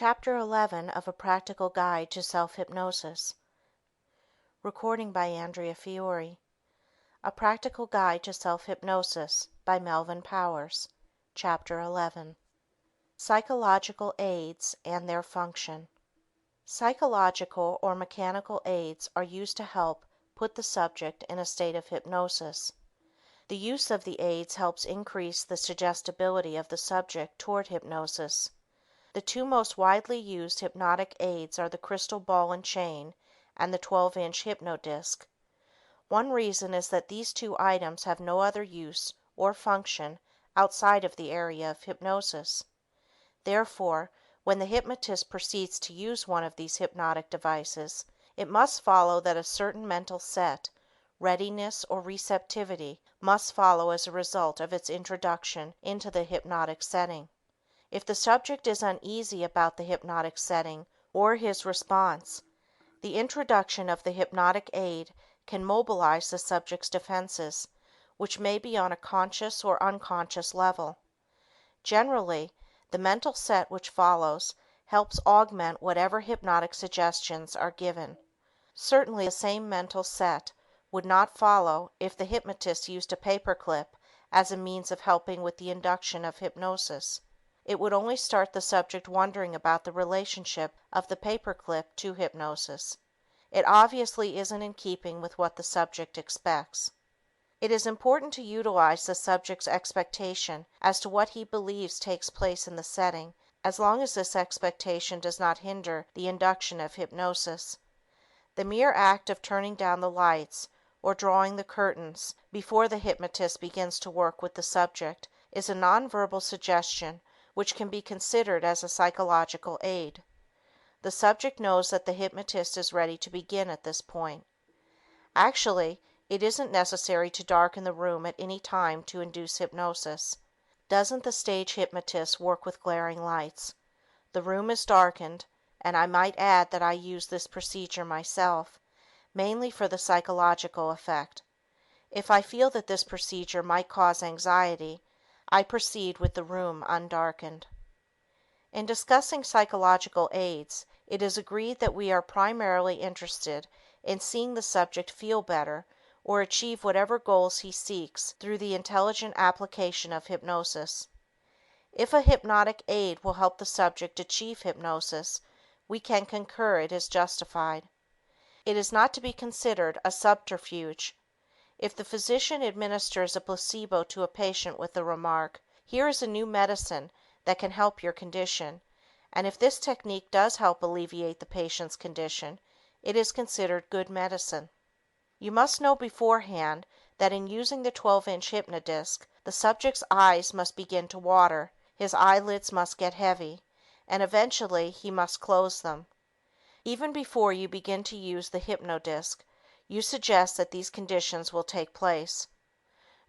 Chapter 11 of A Practical Guide to Self-Hypnosis. Recording by Andrea Fiore. A Practical Guide to Self-Hypnosis by Melvin Powers. Chapter 11. Psychological Aids and Their Function. Psychological or mechanical aids are used to help put the subject in a state of hypnosis. The use of the aids helps increase the suggestibility of the subject toward hypnosis. The two most widely used hypnotic aids are the crystal ball and chain and the 12-inch hypnodisc. One reason is that these two items have no other use or function outside of the area of hypnosis. Therefore, when the hypnotist proceeds to use one of these hypnotic devices, it must follow that a certain mental set, readiness or receptivity must follow as a result of its introduction into the hypnotic setting. If the subject is uneasy about the hypnotic setting or his response, the introduction of the hypnotic aid can mobilize the subject's defenses, which may be on a conscious or unconscious level. Generally, the mental set which follows helps augment whatever hypnotic suggestions are given. Certainly the same mental set would not follow if the hypnotist used a paperclip as a means of helping with the induction of hypnosis. It would only start the subject wondering about the relationship of the paperclip to hypnosis. It obviously isn't in keeping with what the subject expects. It is important to utilize the subject's expectation as to what he believes takes place in the setting, as long as this expectation does not hinder the induction of hypnosis. The mere act of turning down the lights or drawing the curtains before the hypnotist begins to work with the subject is a nonverbal suggestion which can be considered as a psychological aid. The subject knows that the hypnotist is ready to begin at this point. Actually, it isn't necessary to darken the room at any time to induce hypnosis. Doesn't the stage hypnotist work with glaring lights? The room is darkened, and I might add that I use this procedure myself, mainly for the psychological effect. If I feel that this procedure might cause anxiety, I proceed with the room undarkened. In discussing psychological aids, it is agreed that we are primarily interested in seeing the subject feel better or achieve whatever goals he seeks through the intelligent application of hypnosis. If a hypnotic aid will help the subject achieve hypnosis, we can concur it is justified. It is not to be considered a subterfuge. If the physician administers a placebo to a patient with the remark, "Here is a new medicine that can help your condition," and if this technique does help alleviate the patient's condition, it is considered good medicine. You must know beforehand that in using the 12-inch hypnodisc, the subject's eyes must begin to water, his eyelids must get heavy, and eventually he must close them. Even before you begin to use the hypnodisc, you suggest that these conditions will take place.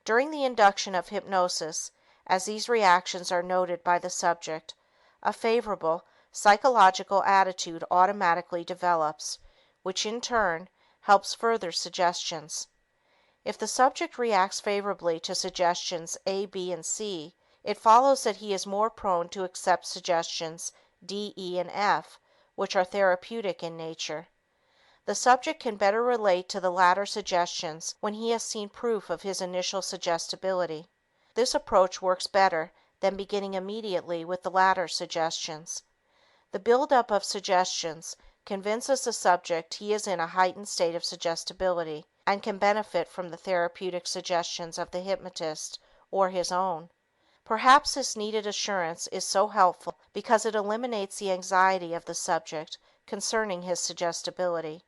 During the induction of hypnosis, as these reactions are noted by the subject, a favorable psychological attitude automatically develops, which in turn helps further suggestions. If the subject reacts favorably to suggestions A, B, and C, it follows that he is more prone to accept suggestions D, E, and F, which are therapeutic in nature. The subject can better relate to the latter suggestions when he has seen proof of his initial suggestibility. This approach works better than beginning immediately with the latter suggestions. The buildup of suggestions convinces the subject he is in a heightened state of suggestibility and can benefit from the therapeutic suggestions of the hypnotist or his own. Perhaps this needed assurance is so helpful because it eliminates the anxiety of the subject concerning his suggestibility.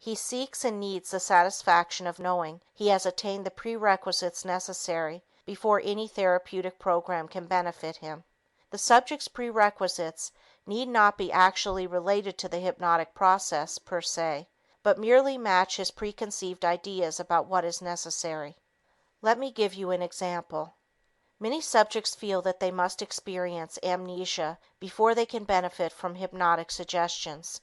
He seeks and needs the satisfaction of knowing he has attained the prerequisites necessary before any therapeutic program can benefit him. The subject's prerequisites need not be actually related to the hypnotic process per se, but merely match his preconceived ideas about what is necessary. Let me give you an example. Many subjects feel that they must experience amnesia before they can benefit from hypnotic suggestions.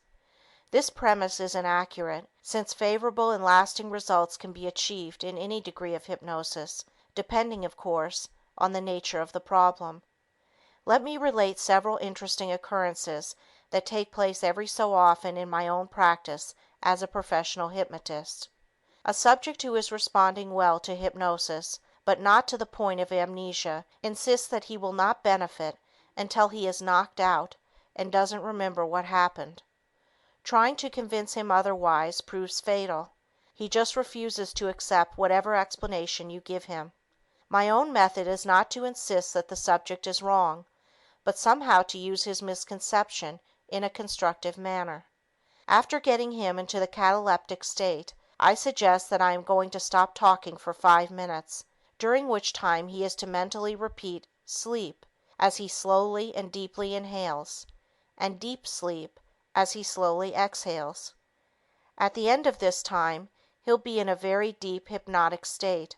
This premise is inaccurate, since favorable and lasting results can be achieved in any degree of hypnosis, depending, of course, on the nature of the problem. Let me relate several interesting occurrences that take place every so often in my own practice as a professional hypnotist. A subject who is responding well to hypnosis, but not to the point of amnesia, insists that he will not benefit until he is knocked out and doesn't remember what happened. Trying to convince him otherwise proves fatal. He just refuses to accept whatever explanation you give him. My own method is not to insist that the subject is wrong, but somehow to use his misconception in a constructive manner. After getting him into the cataleptic state, I suggest that I am going to stop talking for 5 minutes, during which time he is to mentally repeat "sleep" as he slowly and deeply inhales, and "deep sleep" as he slowly exhales. At the end of this time, he'll be in a very deep hypnotic state.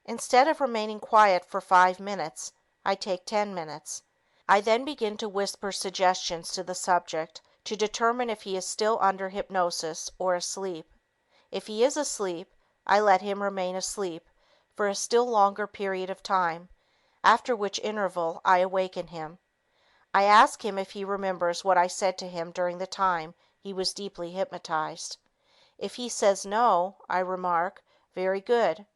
Instead of remaining quiet for 5 minutes, I take 10 minutes. I then begin to whisper suggestions to the subject to determine if he is still under hypnosis or asleep. If he is asleep, I let him remain asleep for a still longer period of time, after which interval I awaken him. I ask him if he remembers what I said to him during the time he was deeply hypnotized. If he says no, I remark, "Very good."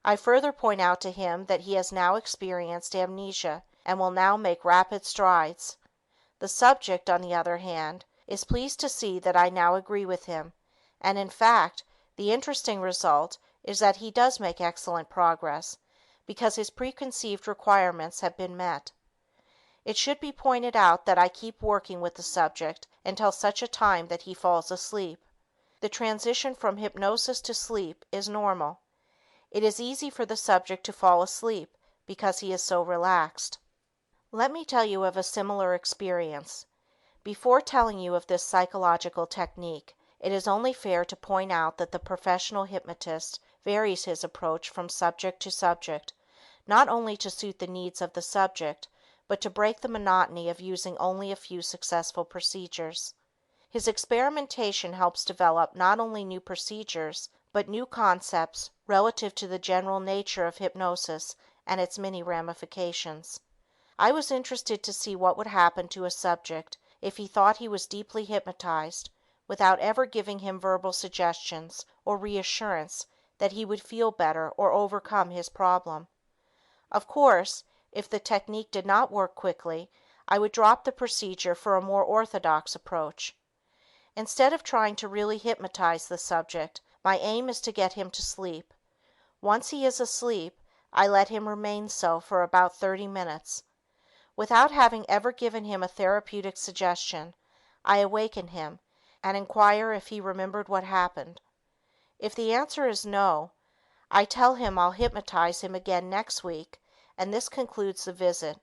I further point out to him that he has now experienced amnesia and will now make rapid strides. The subject, on the other hand, is pleased to see that I now agree with him, and in fact, the interesting result is that he does make excellent progress, because his preconceived requirements have been met. It should be pointed out that I keep working with the subject until such a time that he falls asleep. The transition from hypnosis to sleep is normal. It is easy for the subject to fall asleep because he is so relaxed. Let me tell you of a similar experience. Before telling you of this psychological technique, it is only fair to point out that the professional hypnotist varies his approach from subject to subject, not only to suit the needs of the subject, but to break the monotony of using only a few successful procedures. His experimentation helps develop not only new procedures, but new concepts relative to the general nature of hypnosis and its many ramifications. I was interested to see what would happen to a subject if he thought he was deeply hypnotized without ever giving him verbal suggestions or reassurance that he would feel better or overcome his problem. Of course, if the technique did not work quickly, I would drop the procedure for a more orthodox approach. Instead of trying to really hypnotize the subject, my aim is to get him to sleep. Once he is asleep, I let him remain so for about 30 minutes. Without having ever given him a therapeutic suggestion, I awaken him and inquire if he remembered what happened. If the answer is no, I tell him I'll hypnotize him again next week, and this concludes the visit.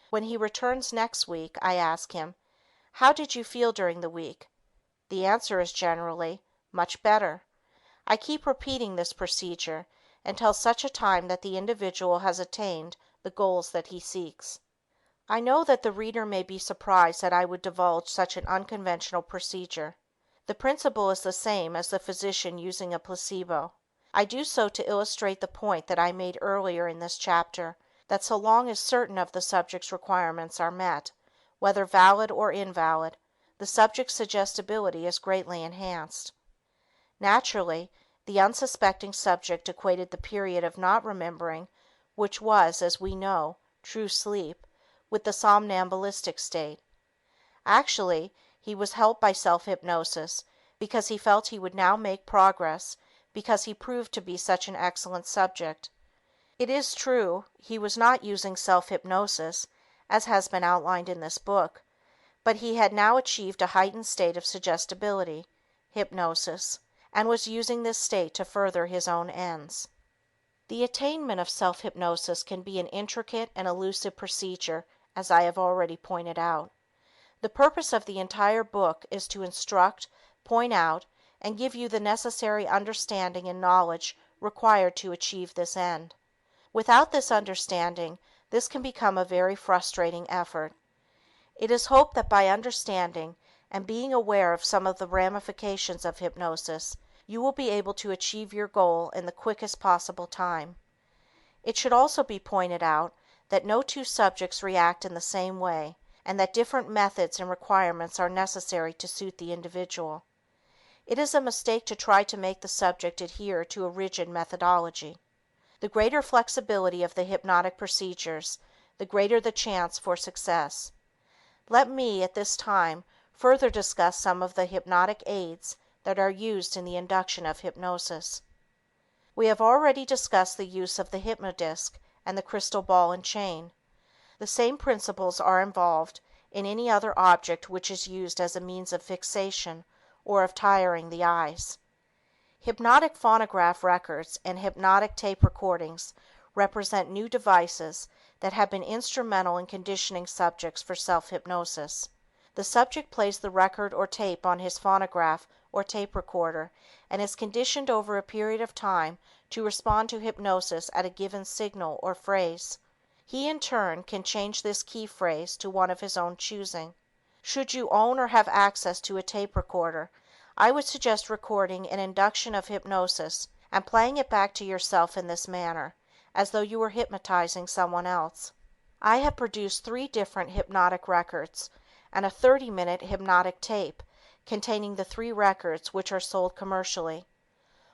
When he returns next week, I ask him, "How did you feel during the week?" The answer is generally, "Much better." I keep repeating this procedure until such a time that the individual has attained the goals that he seeks. I know that the reader may be surprised that I would divulge such an unconventional procedure. The principle is the same as the physician using a placebo. I do so to illustrate the point that I made earlier in this chapter, that so long as certain of the subject's requirements are met, whether valid or invalid, the subject's suggestibility is greatly enhanced. Naturally, the unsuspecting subject equated the period of not remembering, which was, as we know, true sleep, with the somnambulistic state. Actually, he was helped by self-hypnosis because he felt he would now make progress because he proved to be such an excellent subject. It is true, he was not using self-hypnosis, as has been outlined in this book, but he had now achieved a heightened state of suggestibility, hypnosis, and was using this state to further his own ends. The attainment of self-hypnosis can be an intricate and elusive procedure, as I have already pointed out. The purpose of the entire book is to instruct, point out, and give you the necessary understanding and knowledge required to achieve this end. Without this understanding, this can become a very frustrating effort. It is hoped that by understanding and being aware of some of the ramifications of hypnosis, you will be able to achieve your goal in the quickest possible time. It should also be pointed out that no two subjects react in the same way, and that different methods and requirements are necessary to suit the individual. It is a mistake to try to make the subject adhere to a rigid methodology. The greater flexibility of the hypnotic procedures, the greater the chance for success. Let me, at this time, further discuss some of the hypnotic aids that are used in the induction of hypnosis. We have already discussed the use of the hypnodisc and the crystal ball and chain. The same principles are involved in any other object which is used as a means of fixation or of tiring the eyes. Hypnotic phonograph records and hypnotic tape recordings represent new devices that have been instrumental in conditioning subjects for self-hypnosis. The subject plays the record or tape on his phonograph or tape recorder and is conditioned over a period of time to respond to hypnosis at a given signal or phrase. He, in turn, can change this key phrase to one of his own choosing. Should you own or have access to a tape recorder, I would suggest recording an induction of hypnosis and playing it back to yourself in this manner, as though you were hypnotizing someone else. I have produced 3 different hypnotic records and a 30-minute hypnotic tape containing the 3 records which are sold commercially.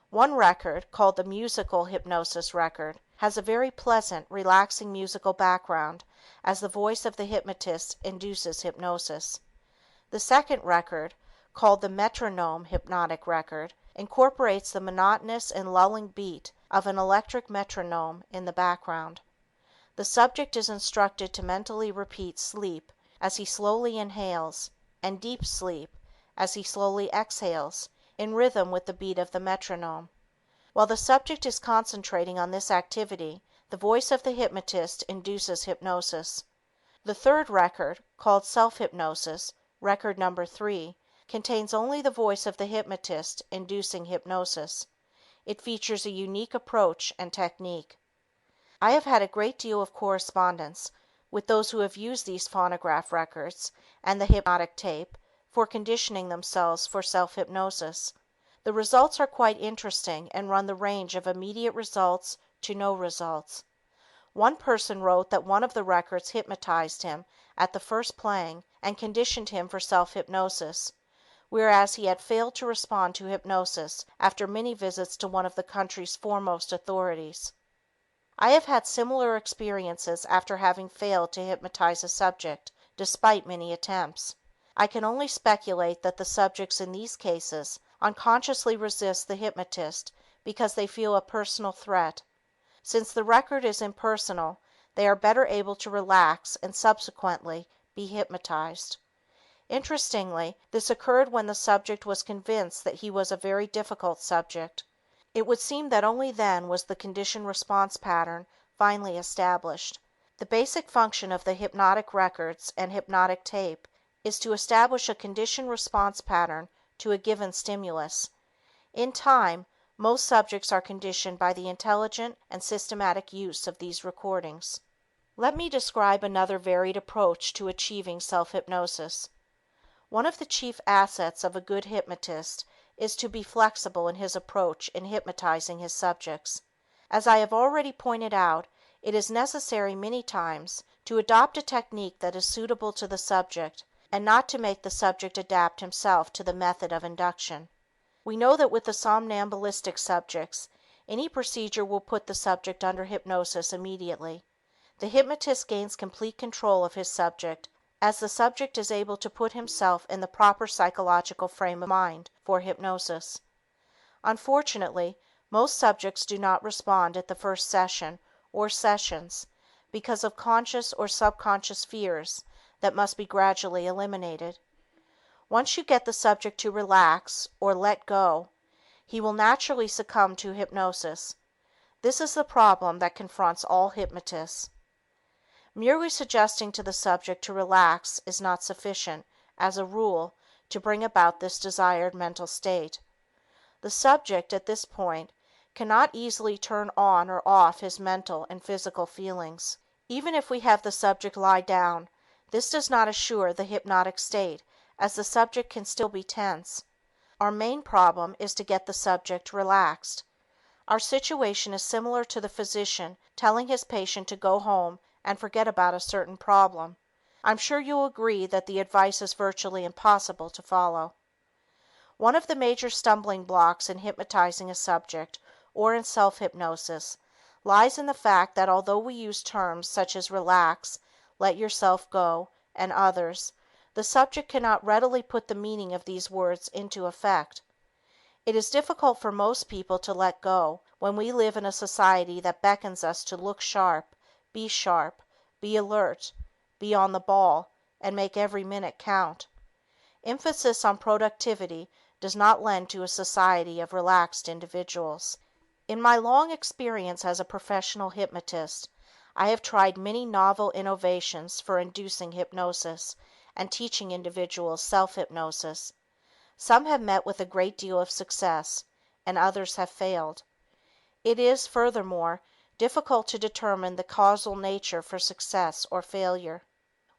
One record, called the musical hypnosis record, has a very pleasant, relaxing musical background as the voice of the hypnotist induces hypnosis. The second record, called the metronome hypnotic record, incorporates the monotonous and lulling beat of an electric metronome in the background. The subject is instructed to mentally repeat sleep as he slowly inhales and deep sleep as he slowly exhales in rhythm with the beat of the metronome. While the subject is concentrating on this activity, the voice of the hypnotist induces hypnosis. The third record, called Self-Hypnosis, record number 3, contains only the voice of the hypnotist inducing hypnosis. It features a unique approach and technique. I have had a great deal of correspondence with those who have used these phonograph records and the hypnotic tape for conditioning themselves for self-hypnosis. The results are quite interesting and run the range of immediate results to no results. One person wrote that one of the records hypnotized him at the first playing and conditioned him for self-hypnosis, whereas he had failed to respond to hypnosis after many visits to one of the country's foremost authorities. I have had similar experiences after having failed to hypnotize a subject, despite many attempts. I can only speculate that the subjects in these cases unconsciously resist the hypnotist because they feel a personal threat. Since the record is impersonal, they are better able to relax and subsequently be hypnotized. Interestingly, this occurred when the subject was convinced that he was a very difficult subject. It would seem that only then was the conditioned response pattern finally established. The basic function of the hypnotic records and hypnotic tape is to establish a conditioned response pattern to a given stimulus. In time, most subjects are conditioned by the intelligent and systematic use of these recordings. Let me describe another varied approach to achieving self-hypnosis. One of the chief assets of a good hypnotist is to be flexible in his approach in hypnotizing his subjects. As I have already pointed out, it is necessary many times to adopt a technique that is suitable to the subject and not to make the subject adapt himself to the method of induction. We know that with the somnambulistic subjects, any procedure will put the subject under hypnosis immediately. The hypnotist gains complete control of his subject as the subject is able to put himself in the proper psychological frame of mind for hypnosis. Unfortunately, most subjects do not respond at the first session or sessions because of conscious or subconscious fears that must be gradually eliminated. Once you get the subject to relax or let go, he will naturally succumb to hypnosis. This is the problem that confronts all hypnotists. Merely suggesting to the subject to relax is not sufficient, as a rule, to bring about this desired mental state. The subject, at this point, cannot easily turn on or off his mental and physical feelings. Even if we have the subject lie down, this does not assure the hypnotic state, as the subject can still be tense. Our main problem is to get the subject relaxed. Our situation is similar to the physician telling his patient to go home and forget about a certain problem, I'm sure you'll agree that the advice is virtually impossible to follow. One of the major stumbling blocks in hypnotizing a subject or in self-hypnosis lies in the fact that although we use terms such as relax, let yourself go, and others, the subject cannot readily put the meaning of these words into effect. It is difficult for most people to let go when we live in a society that beckons us to look sharp, be alert, be on the ball, and make every minute count. Emphasis on productivity does not lend to a society of relaxed individuals. In my long experience as a professional hypnotist, I have tried many novel innovations for inducing hypnosis and teaching individuals self-hypnosis. Some have met with a great deal of success, and others have failed. It is, furthermore, difficult to determine the causal nature for success or failure.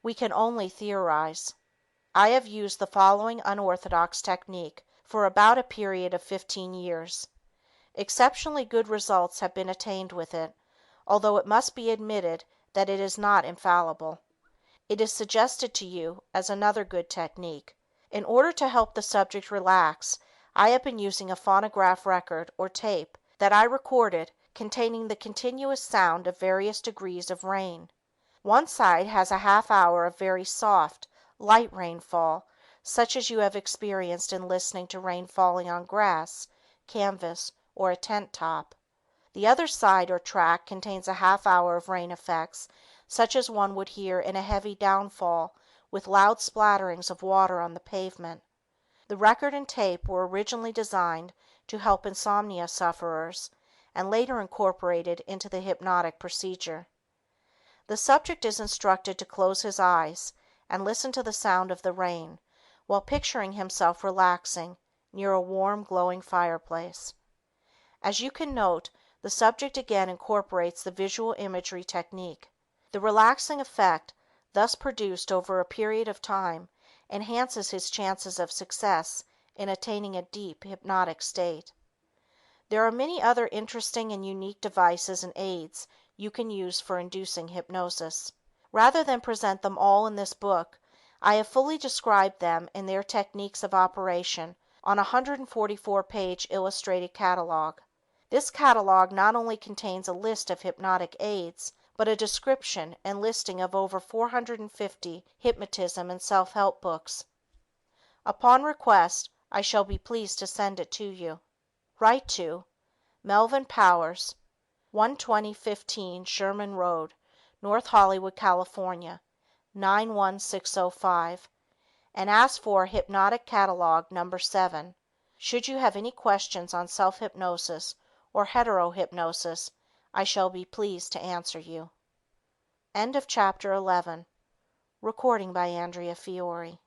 We can only theorize. I have used the following unorthodox technique for about a period of 15 years. Exceptionally good results have been attained with it, although it must be admitted that it is not infallible. It is suggested to you as another good technique. In order to help the subject relax, I have been using a phonograph record or tape that I recorded containing the continuous sound of various degrees of rain. One side has a half hour of very soft, light rainfall, such as you have experienced in listening to rain falling on grass, canvas, or a tent top. The other side or track contains a half hour of rain effects such as one would hear in a heavy downfall with loud splatterings of water on the pavement. The record and tape were originally designed to help insomnia sufferers and later incorporated into the hypnotic procedure. The subject is instructed to close his eyes and listen to the sound of the rain while picturing himself relaxing near a warm, glowing fireplace. As you can note, the subject again incorporates the visual imagery technique. The relaxing effect thus produced over a period of time enhances his chances of success in attaining a deep hypnotic state. There are many other interesting and unique devices and aids you can use for inducing hypnosis. Rather than present them all in this book, I have fully described them and their techniques of operation on a 144-page illustrated catalog. This catalog not only contains a list of hypnotic aids, but a description and listing of over 450 hypnotism and self-help books. Upon request, I shall be pleased to send it to you. Write to Melvin Powers, 12015 Sherman Road, North Hollywood, California, 91605, and ask for Hypnotic Catalog Number 7. Should you have any questions on self-hypnosis or hetero-hypnosis, I shall be pleased to answer you. End of chapter 11. Recording by Andrea Fiore.